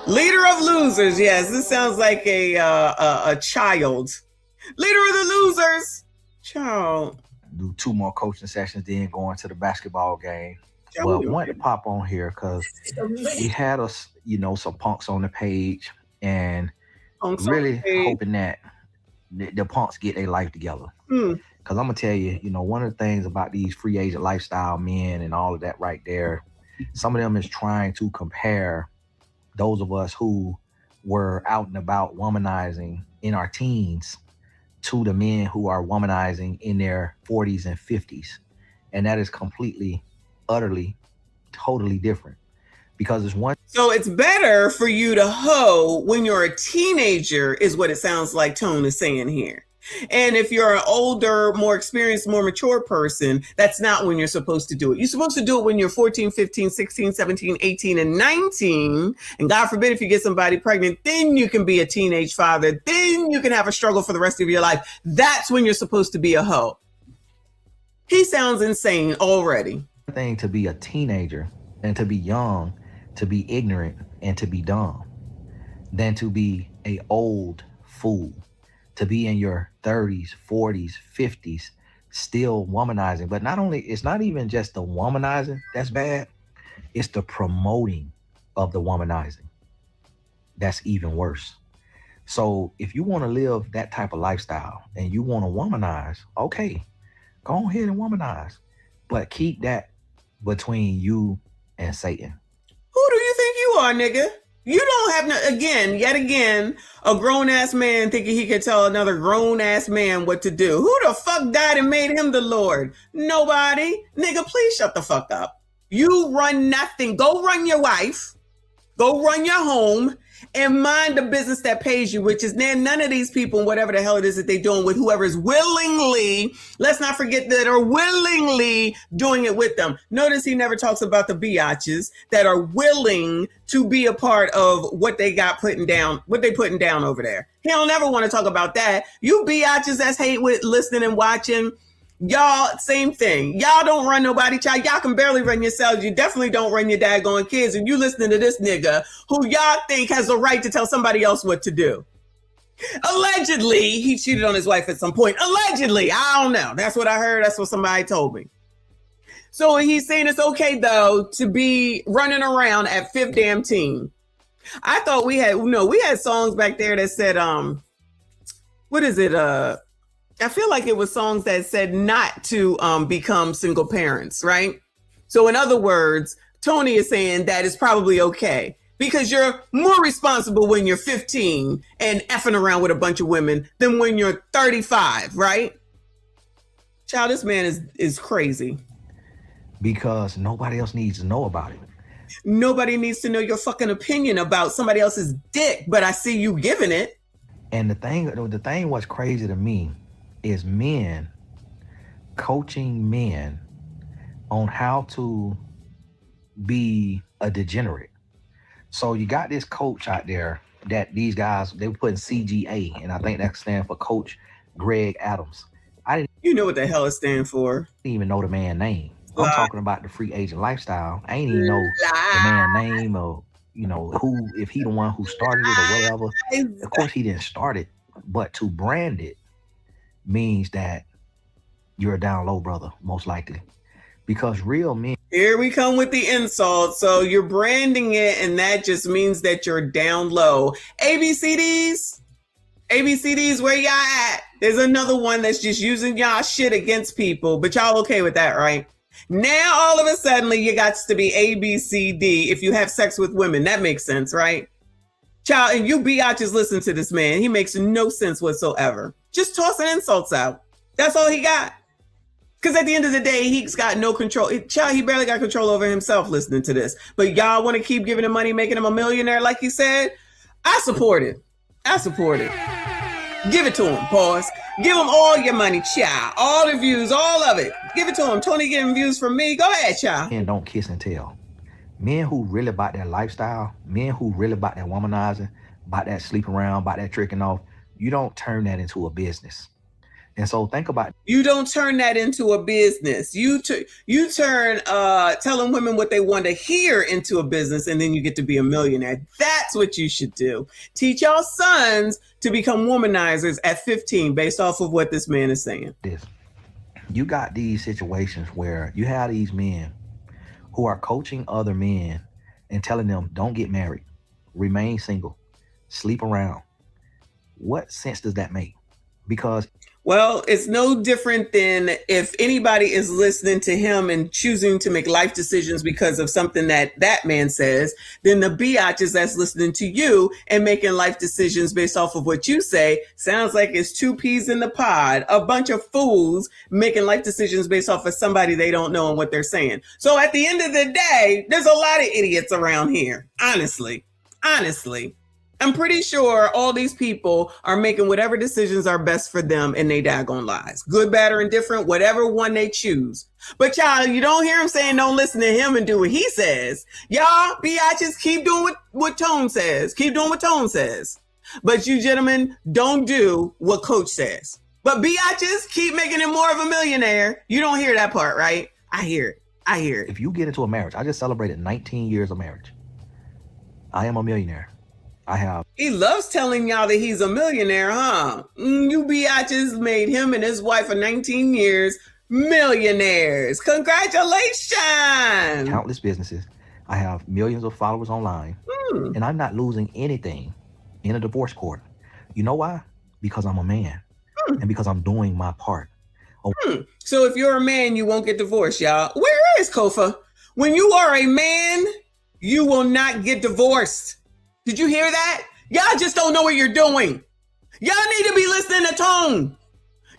Leader of losers. Yes, this sounds like a child. Leader of the losers. Child. Do 2 more coaching sessions, then going to the basketball game. But wanted to pop on here because we had us, some punks on the page, and really hoping that the punks get their life together. Because I'm gonna tell you, one of the things about these free agent lifestyle men and all of that right there, some of them is trying to compare those of us who were out and about womanizing in our teens to the men who are womanizing in their 40s and 50s. And that is completely, utterly, totally different. Because it's one. So it's better for you to hoe when you're a teenager, is what it sounds like Tone is saying here. And if you're an older, more experienced, more mature person, that's not when you're supposed to do it. You're supposed to do it when you're 14, 15, 16, 17, 18, and 19. And God forbid if you get somebody pregnant, then you can be a teenage father. Then you can have a struggle for the rest of your life. That's when you're supposed to be a hoe. He sounds insane already. Thing to be a teenager and to be young, to be ignorant and to be dumb, than to be a old fool. To be in your 30s, 40s, 50s, still womanizing. But not only, it's not even just the womanizing that's bad, it's the promoting of the womanizing that's even worse. So if you want to live that type of lifestyle and you want to womanize, okay, go ahead and womanize. But keep that between you and Satan. Who do you think you are, nigga? You don't have no, yet again, a grown-ass man thinking he can tell another grown-ass man what to do. Who the fuck died and made him the Lord? Nobody. Nigga, please shut the fuck up. You run nothing. Go run your wife. Go run your home and mind the business that pays you, which is none of these people, whatever the hell it is that they're doing with whoever is willingly, let's not forget that are willingly doing it with them. Notice he never talks about the biatches that are willing to be a part of what they got putting down, what they putting down over there. He don't ever want to talk about that. You biatches that's hate with listening and watching. Y'all, same thing. Y'all don't run nobody, child. Y'all can barely run yourselves. You definitely don't run your daggone kids. And you listening to this nigga who y'all think has the right to tell somebody else what to do. Allegedly, he cheated on his wife at some point. Allegedly. I don't know. That's what I heard. That's what somebody told me. So he's saying it's okay, though, to be running around at fifth damn team. I thought we had songs back there that said, what is it? I feel like it was songs that said not to become single parents, right? So in other words, Tony is saying that it's probably okay because you're more responsible when you're 15 and effing around with a bunch of women than when you're 35, right? Child, this man is crazy. Because nobody else needs to know about it. Nobody needs to know your fucking opinion about somebody else's dick, but I see you giving it. And the thing what's crazy to me is men coaching men on how to be a degenerate. So you got this coach out there that these guys, they were putting CGA, and I think that stands for Coach Greg Adams. You know what the hell it stands for. I didn't even know the man's name. I'm talking about the free agent lifestyle. I ain't even know the man's name or, who, if he the one who started it or whatever. Of course he didn't start it, but to brand it means that you're a down low brother, most likely. Because real men. Here we come with the insult. So you're branding it, and that just means that you're down low. ABCDs, where y'all at? There's another one that's just using y'all shit against people, but y'all okay with that, right? Now all of a sudden you got to be ABCD if you have sex with women. That makes sense, right? Child, and you biatches listen to this man. He makes no sense whatsoever. Just tossing insults out. That's all he got. Because at the end of the day, he's got no control. Child, he barely got control over himself listening to this. But y'all want to keep giving him money, making him a millionaire like he said? I support it. Give it to him, pause. Give him all your money, child. All the views, all of it. Give it to him. Tony getting views from me. Go ahead, child. Men don't kiss and tell. Men who really about that lifestyle, men who really about that womanizing, about that sleeping around, about that tricking off, you don't turn that into a business. And so think about, you don't turn that into a business. You turn telling women what they want to hear into a business, and then you get to be a millionaire. That's what you should do. Teach y'all sons to become womanizers at 15 based off of what this man is saying. You got these situations where you have these men who are coaching other men and telling them, don't get married, remain single, sleep around. What sense does that make? Because, well, it's no different than if anybody is listening to him and choosing to make life decisions because of something that man says, then the biatches that's listening to you and making life decisions based off of what you say sounds like it's two peas in the pod, a bunch of fools making life decisions based off of somebody they don't know and what they're saying. So at the end of the day, there's a lot of idiots around here. Honestly. I'm pretty sure all these people are making whatever decisions are best for them in they daggone lives. Good, bad, or indifferent, whatever one they choose. But y'all, you don't hear him saying don't listen to him and do what he says. Y'all, biatches, keep doing what Tone says. Keep doing what Tone says. But you gentlemen, don't do what Coach says. But biatches, keep making him more of a millionaire. You don't hear that part, right? I hear it. If you get into a marriage, I just celebrated 19 years of marriage. I am a millionaire. He loves telling y'all that he's a millionaire, huh? You biatches made him and his wife of 19 years millionaires. Congratulations. Countless businesses. I have millions of followers online. And I'm not losing anything in a divorce court. You know why? Because I'm a man. And because I'm doing my part. So if you're a man, you won't get divorced, y'all. Where is Kofa? When you are a man, you will not get divorced. Did you hear that? Y'all just don't know what you're doing. Y'all need to be listening to Tone.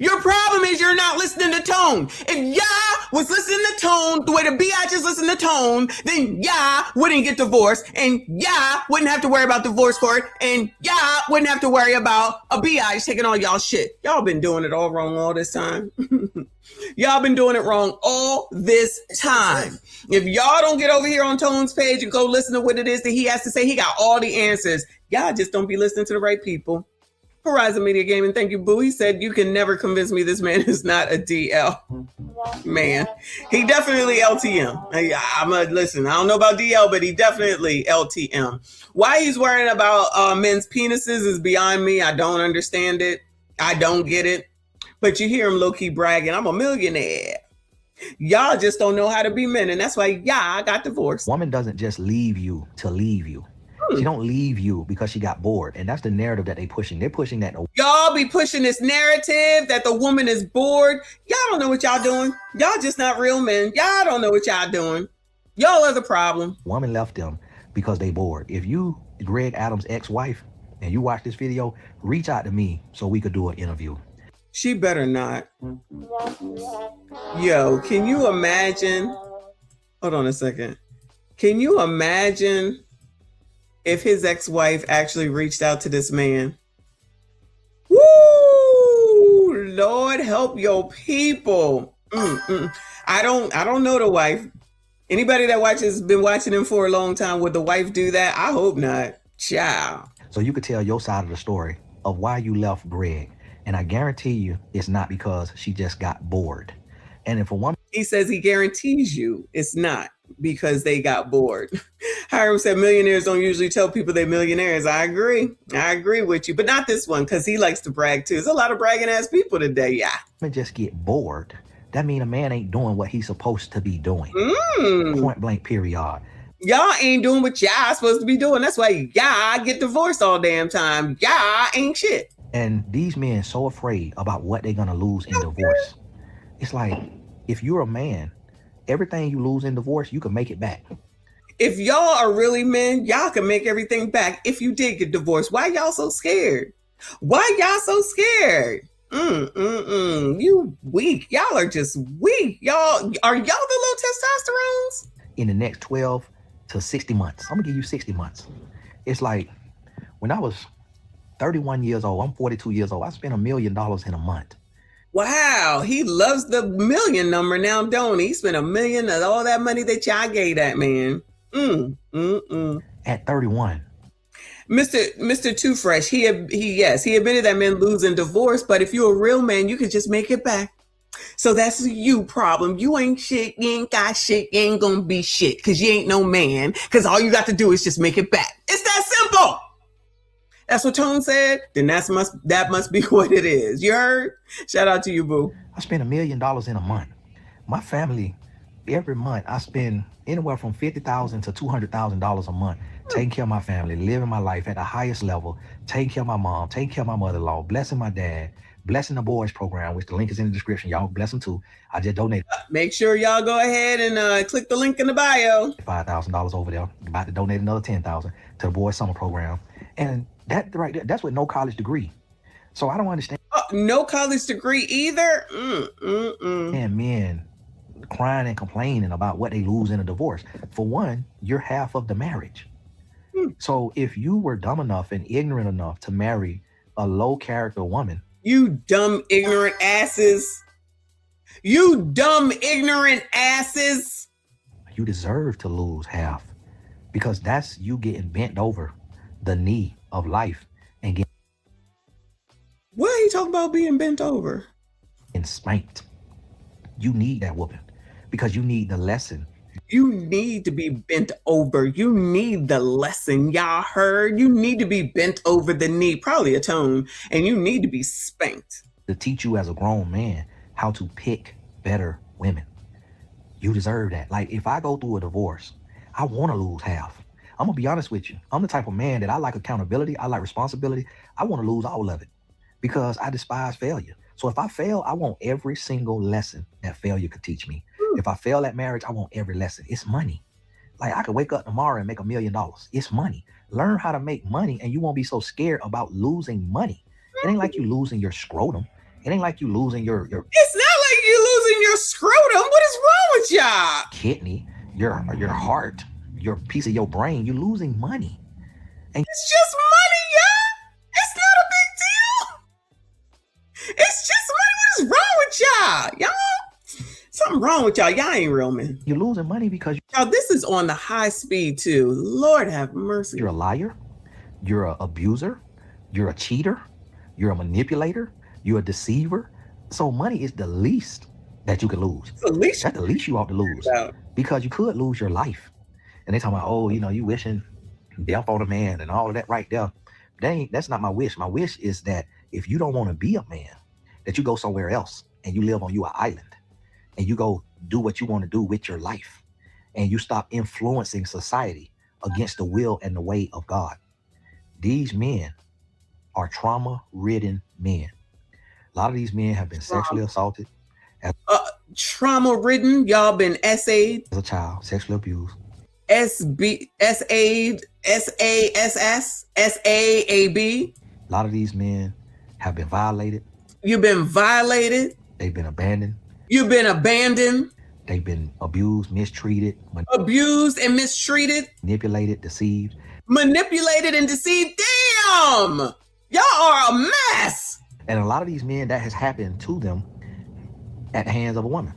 Your problem is you're not listening to Tone. If y'all was listening to Tone the way the biatches listen to Tone, then y'all wouldn't get divorced, and y'all wouldn't have to worry about divorce court, and y'all wouldn't have to worry about a biatch taking all y'all shit. Y'all been doing it all wrong all this time. Y'all been doing it wrong all this time. If y'all don't get over here on Tone's page and go listen to what it is that he has to say, he got all the answers. Y'all just don't be listening to the right people. Horizon Media Gaming, thank you, Boo. He said, you can never convince me this man is not a DL. Man, he definitely LTM. Listen, I don't know about DL, but he definitely LTM. Why he's worrying about men's penises is beyond me. I don't understand it. I don't get it. But you hear him low-key bragging, I'm a millionaire. Y'all just don't know how to be men, and that's why y'all got divorced. Woman doesn't just leave you to leave you. She don't leave you because she got bored. And that's the narrative that they pushing. They're pushing that. Y'all be pushing this narrative that the woman is bored. Y'all don't know what y'all doing. Y'all just not real men. Y'all don't know what y'all doing. Y'all are the problem. Woman left them because they bored. If you, Greg Adams' ex-wife, and you watch this video, reach out to me so we could do an interview. She better not. Yo, can you imagine? Hold on a second. Can you imagine if his ex-wife actually reached out to this man? Woo! Lord help your people. I don't know the wife. Anybody that been watching him for a long time, would the wife do that? I hope not. Ciao. So you could tell your side of the story of why you left Greg. And I guarantee you it's not because she just got bored. And if a woman... He says he guarantees you it's not because they got bored. Hiram said millionaires don't usually tell people they're millionaires. I agree with you, but not this one, because he likes to brag too. There's a lot of bragging ass people today, yeah. Just get bored. That mean a man ain't doing what he's supposed to be doing. Point blank, period. Y'all ain't doing what y'all supposed to be doing. That's why y'all get divorced all damn time. Y'all ain't shit. And these men so afraid about what they're gonna lose in divorce. It's like, if you're a man, everything you lose in divorce, you can make it back. If y'all are really men, y'all can make everything back if you did get divorced. Why y'all so scared? Why y'all so scared? You weak. Y'all are just weak. Are y'all the low testosterones? In the next 12 to 60 months, I'm gonna give you 60 months. It's like, when I was 31 years old, I'm 42 years old, I spent $1 million in a month. Wow, he loves the million number now, don't he? He spent $1 million of all that money that y'all gave that man. At 31. Mr. Too Fresh, he admitted that men lose in divorce, but if you're a real man, you can just make it back. So that's a you problem. You ain't shit, you ain't got shit, you ain't gonna be shit, because you ain't no man, because all you got to do is just make it back. It's that simple. That's what Tone said. Then that must be what it is. You heard? Shout out to you, boo. I spend $1 million in a month. My family, every month, I spend anywhere from $50,000 to $200,000 a month taking care of my family, living my life at the highest level, taking care of my mom, taking care of my mother-in-law, blessing my dad, blessing the boys program, which the link is in the description. Y'all bless them too. I just donated. Make sure y'all go ahead and click the link in the bio. $5,000 over there. About to donate another $10,000 to the boys summer program. And that right there, that's with no college degree. So I don't understand. No college degree either? And men crying and complaining about what they lose in a divorce. For one, you're half of the marriage. So if you were dumb enough and ignorant enough to marry a low character woman. You dumb, ignorant asses. You dumb, ignorant asses. You deserve to lose half, because that's you getting bent over the knee of life and getting. What are you talking about being bent over? And spanked. You need that whooping because you need the lesson. You need to be bent over. You need the lesson. Y'all heard? You need to be bent over the knee, probably a Tone, and you need to be spanked. To teach you as a grown man how to pick better women. You deserve that. Like, if I go through a divorce, I want to lose half. I'm going to be honest with you. I'm the type of man that I like accountability. I like responsibility. I want to lose all of it because I despise failure. So if I fail, I want every single lesson that failure could teach me. If I fail at marriage, I want every lesson. It's money. Like, I could wake up tomorrow and make $1 million. It's money. Learn how to make money and you won't be so scared about losing money. It ain't like you losing your scrotum. It ain't like you losing your It's not like you losing your scrotum. What is wrong with y'all? Kidney, your heart, your piece of your brain. You're losing money. And it's just money, y'all. It's not a big deal. It's just money. What is wrong with y'all? Something wrong with y'all. Y'all ain't real men. You're losing money because y'all, this is on the high speed too. Lord have mercy. You're a liar. You're an abuser. You're a cheater. You're a manipulator. You're a deceiver. So money is the least that you can lose. That's the least you ought to lose, because you could lose your life. And they talking about, oh, you wishing death on a man and all of that right there. That's not my wish. My wish is that if you don't want to be a man, that you go somewhere else and you live on an island. And you go do what you want to do with your life. And you stop influencing society against the will and the way of God. These men are trauma-ridden men. A lot of these men have been sexually assaulted. Trauma-ridden? Y'all been SA'd? As a child, sexually abused. SA'd, SASS, SAAB? A lot of these men have been violated. You've been violated? They've been abandoned. You've been abandoned. They've been abused, mistreated. Abused and mistreated. Manipulated, deceived. Manipulated and deceived. Damn! Y'all are a mess. And a lot of these men, that has happened to them at the hands of a woman.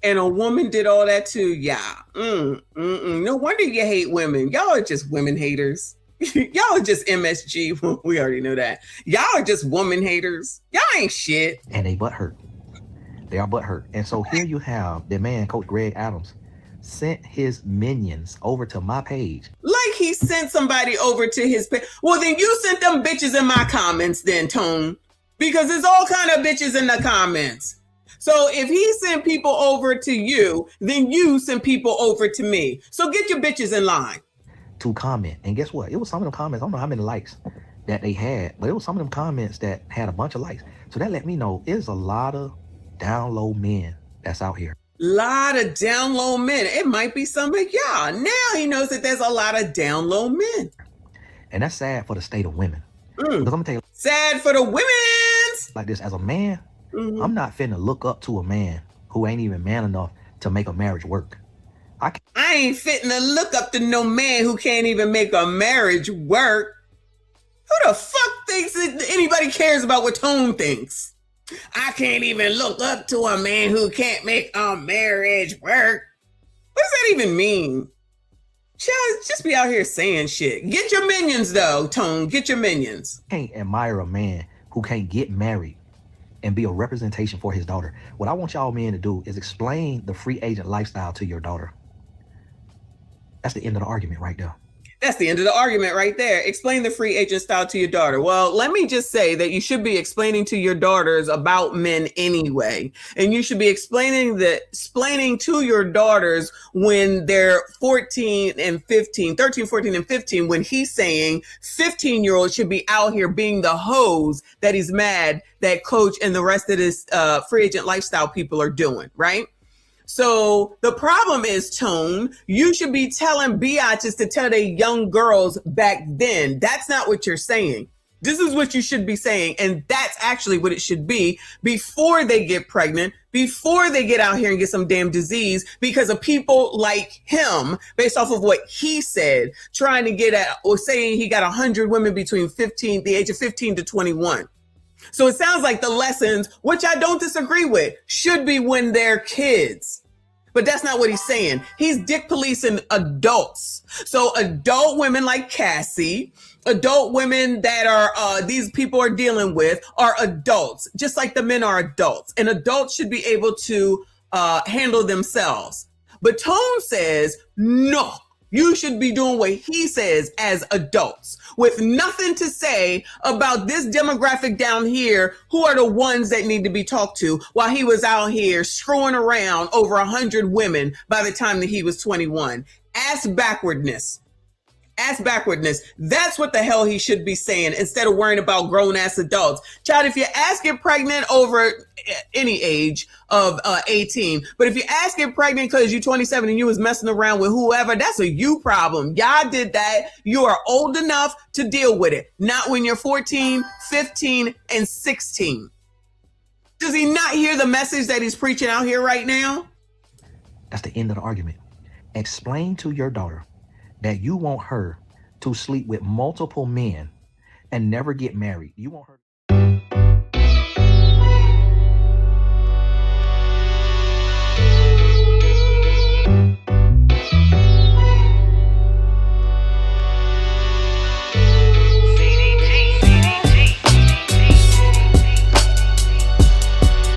And a woman did all that too. Yeah. No wonder you hate women. Y'all are just women haters. Y'all are just MSG. We already know that. Y'all are just woman haters. Y'all ain't shit. And they butthurt. They are butthurt. And so here you have the man, Coach Greg Adams, sent his minions over to my page. Like he sent somebody over to his page. Well, then you sent them bitches in my comments then, Tone. Because there's all kind of bitches in the comments. So if he sent people over to you, then you send people over to me. So get your bitches in line. To comment. And guess what? It was some of them comments. I don't know how many likes that they had, but it was some of them comments that had a bunch of likes. So that let me know there's a lot of down low men that's out here. Lot of down low men. It might be some of y'all. Now he knows that there's a lot of down low men. And that's sad for the state of women. Because I'm gonna tell you, sad for the women's. Like this, as a man, I'm not finna look up to a man who ain't even man enough to make a marriage work. I ain't fitting to look up to no man who can't even make a marriage work. Who the fuck thinks that anybody cares about what Tone thinks? I can't even look up to a man who can't make a marriage work. What does that even mean? Just be out here saying shit. Get your minions though, Tone. Get your minions. Can't admire a man who can't get married and be a representation for his daughter. What I want y'all men to do is explain the free agent lifestyle to your daughter. That's the end of the argument right there. That's the end of the argument right there. Explain the free agent style to your daughter. Well, let me just say that you should be explaining to your daughters about men anyway. And you should be explaining to your daughters when they're 13, 14, and 15, when he's saying 15-year-olds should be out here being the hoes that he's mad that Coach and the rest of this free agent lifestyle people are doing, right? So the problem is, Tone, you should be telling biatches to tell their young girls back then. That's not what you're saying. This is what you should be saying. And that's actually what it should be before they get pregnant, before they get out here and get some damn disease because of people like him, based off of what he said, trying to get at or saying he got 100 women between the age of 15 to 21. So it sounds like the lessons, which I don't disagree with, should be when they're kids. But that's not what he's saying. He's dick policing adults. So adult women like Cassie, adult women that are these people are dealing with are adults, just like the men are adults. And adults should be able to handle themselves. But Tone says, no, you should be doing what he says as adults, with nothing to say about this demographic down here who are the ones that need to be talked to, while he was out here screwing around over 100 women by the time that he was 21. Ass backwardness. Ass backwardness. That's what the hell he should be saying instead of worrying about grown ass adults. Child, if your ass get pregnant over any age of 18, but if your ass get pregnant because you're 27 and you was messing around with whoever, that's a you problem. Y'all did that. You are old enough to deal with it. Not when you're 14, 15, and 16. Does he not hear the message that he's preaching out here right now? That's the end of the argument. Explain to your daughter that you want her to sleep with multiple men and never get married. You want her